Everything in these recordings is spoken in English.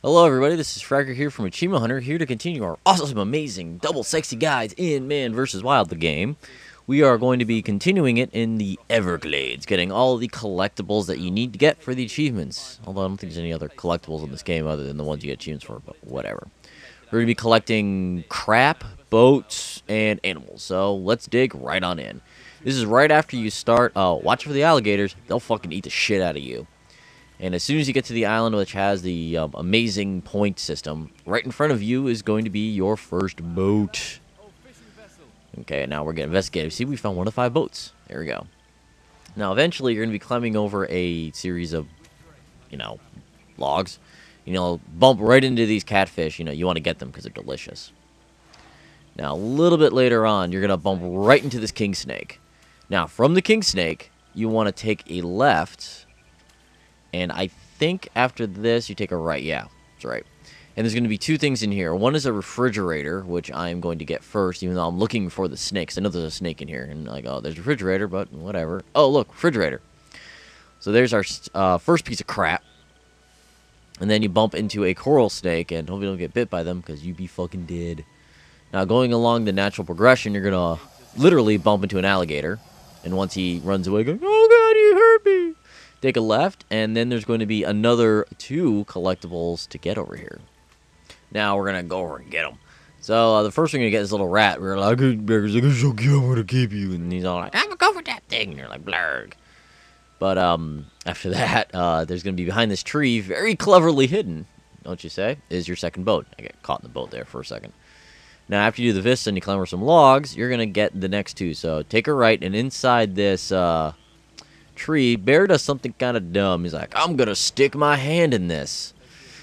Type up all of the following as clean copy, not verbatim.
Hello everybody, this is Fragger here from Achievement Hunter, here to continue our awesome, amazing, double sexy guides in Man vs. Wild, the game. We are going to be continuing it in the Everglades, getting all the collectibles that you need to get for the achievements. Although I don't think there's any other collectibles in this game other than the ones you get achievements for, but whatever. We're going to be collecting crap, boats, and animals, so let's dig right on in. This is right after you start, watch for the alligators, they'll fucking eat the shit out of you. And as soon as you get to the island, which has the amazing point system, right in front of you is going to be your first boat. Okay, now we're getting investigative. See, we found 1 of 5 boats. There we go. Now, eventually, you're going to be climbing over a series of, logs. Bump right into these catfish. You want to get them because they're delicious. Now, a little bit later on, you're going to bump right into this king snake. Now, from the king snake, you want to take a left. And I think after this, you take a right. Yeah, that's right. And there's going to be 2 things in here. One is a refrigerator, which I'm going to get first, even though I'm looking for the snakes. I know there's a snake in here. And like, oh, there's a refrigerator, but whatever. Oh, look, refrigerator. So there's our first piece of crap. And then you bump into a coral snake, and hope you don't get bit by them, because you be fucking dead. Now, going along the natural progression, you're going to literally bump into an alligator. And once he runs away, going, oh, God, you hurt me. Take a left, and then there's going to be another 2 collectibles to get over here. Now we're going to go over and get them. So the first thing we're going to get is this little rat. We're like, Bear's like, it's so cute, I'm going to keep you. And he's all like, I'm going to go for that thing. And you're like, blurg. But after that, there's going to be behind this tree, very cleverly hidden, don't you say, is your second boat. I got caught in the boat there for a second. Now after you do the vista and you climb over some logs, you're going to get the next 2. So take a right, and inside this tree, Bear does something kind of dumb. He's like, I'm gonna stick my hand in this.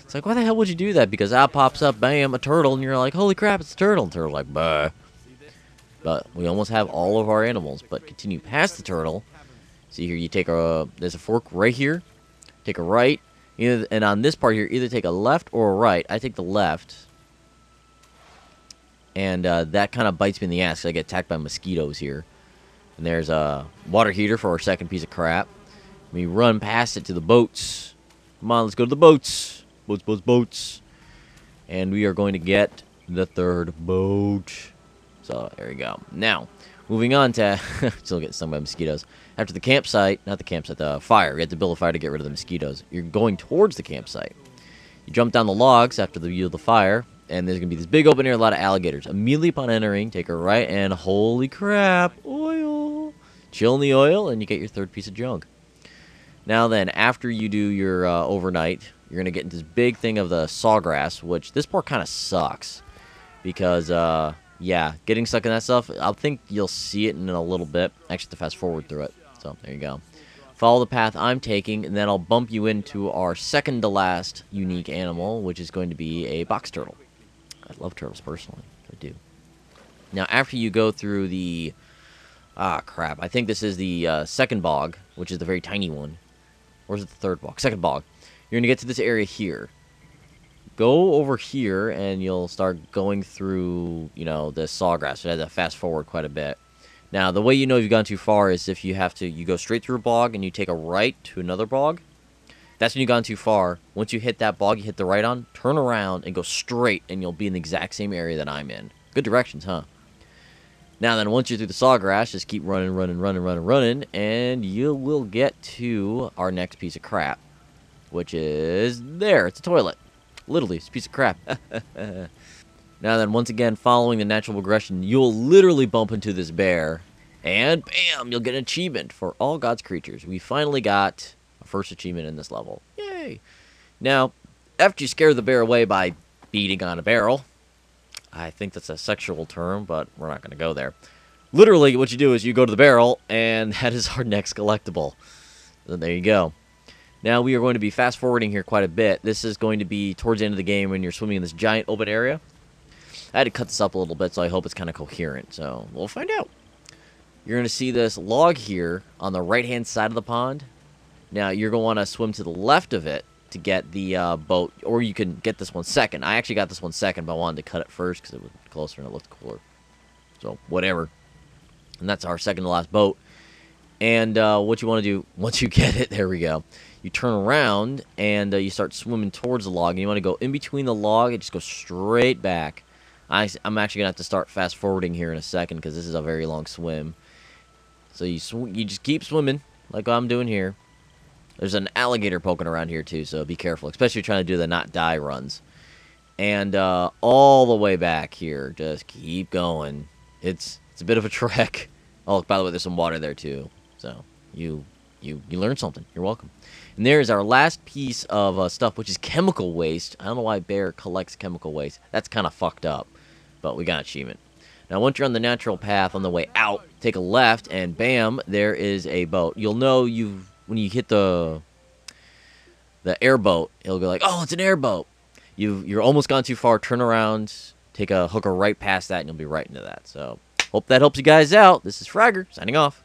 It's like, why the hell would you do that? Because out pops up, bam, a turtle, and you're like, holy crap, it's a turtle. And the turtle's like, bah. But we almost have all of our animals. But continue past the turtle. See here, you take there's a fork right here. Take a right. And on this part here, either take a left or a right. I take the left. And that kind of bites me in the ass because I get attacked by mosquitoes here. And there's a water heater for our second piece of crap. We run past it to the boats. Come on, let's go to the boats. Boats, boats, boats. And we are going to get the 3rd boat. So, there we go. Now, moving on to... still getting stung by mosquitoes. After the campsite... Not the campsite, the fire. We have to build a fire to get rid of the mosquitoes. You're going towards the campsite. You jump down the logs after the view of the fire. And there's going to be this big open area, a lot of alligators. Immediately upon entering, take a right, and holy crap, oil. Chill in the oil, and you get your 3rd piece of junk. Now then, after you do your overnight, you're going to get into this big thing of the Sawgrass, which this part kind of sucks. Because, yeah, getting stuck in that stuff, I think you'll see it in a little bit. Actually, I have to fast forward through it. So, there you go. Follow the path I'm taking, and then I'll bump you into our second to last unique animal, which is going to be a box turtle. I love turtles, personally. I do. Now, after you go through the... crap. I think this is the second bog, which is the very tiny one. Or is it the 3rd bog? Second bog. You're going to get to this area here. Go over here, and you'll start going through, the sawgrass. So I had to fast forward quite a bit. Now, the way you know you've gone too far is if you go straight through a bog, and you take a right to another bog. That's when you've gone too far. Once you hit that bog, you hit the right on, turn around, and go straight, and you'll be in the exact same area that I'm in. Good directions, huh? Now then, once you're through the sawgrass, just keep running, and you will get to our next piece of crap, which is there. It's a toilet. Literally, it's a piece of crap. Now then, once again, following the natural progression, you'll literally bump into this bear, and bam, you'll get an achievement for all God's creatures. We finally got... first achievement in this level. Yay! Now, after you scare the bear away by beating on a barrel, I think that's a sexual term, but we're not going to go there. Literally, what you do is you go to the barrel, and that is our next collectible. So there you go. Now, we are going to be fast-forwarding here quite a bit. This is going to be towards the end of the game when you're swimming in this giant open area. I had to cut this up a little bit, so I hope it's kind of coherent. So, we'll find out. You're going to see this log here on the right-hand side of the pond. Now, you're going to want to swim to the left of it to get the boat, or you can get this one second. I actually got this one second, but I wanted to cut it first because it was closer and it looked cooler. So, whatever. And that's our second to last boat. And what you want to do, once you get it, there we go. you turn around and you start swimming towards the log. And you want to go in between the log and just go straight back. I'm actually going to have to start fast forwarding here in a second because this is a very long swim. So you just keep swimming like I'm doing here. There's an alligator poking around here too, so be careful, especially if you're trying to do the not die runs. And all the way back here, just keep going. It's a bit of a trek. Oh, by the way, there's some water there too. So you learned something. You're welcome. And there's our last piece of stuff, which is chemical waste. I don't know why bear collects chemical waste. That's kind of fucked up, but we got an achievement. Now, once you're on the natural path on the way out, take a left, and bam, there is a boat. You'll know when you hit the airboat, it'll go like, oh, it's an airboat. You're almost gone too far. Turn around, take a hooker right past that, and you'll be right into that. So, hope that helps you guys out. This is Fragger, signing off.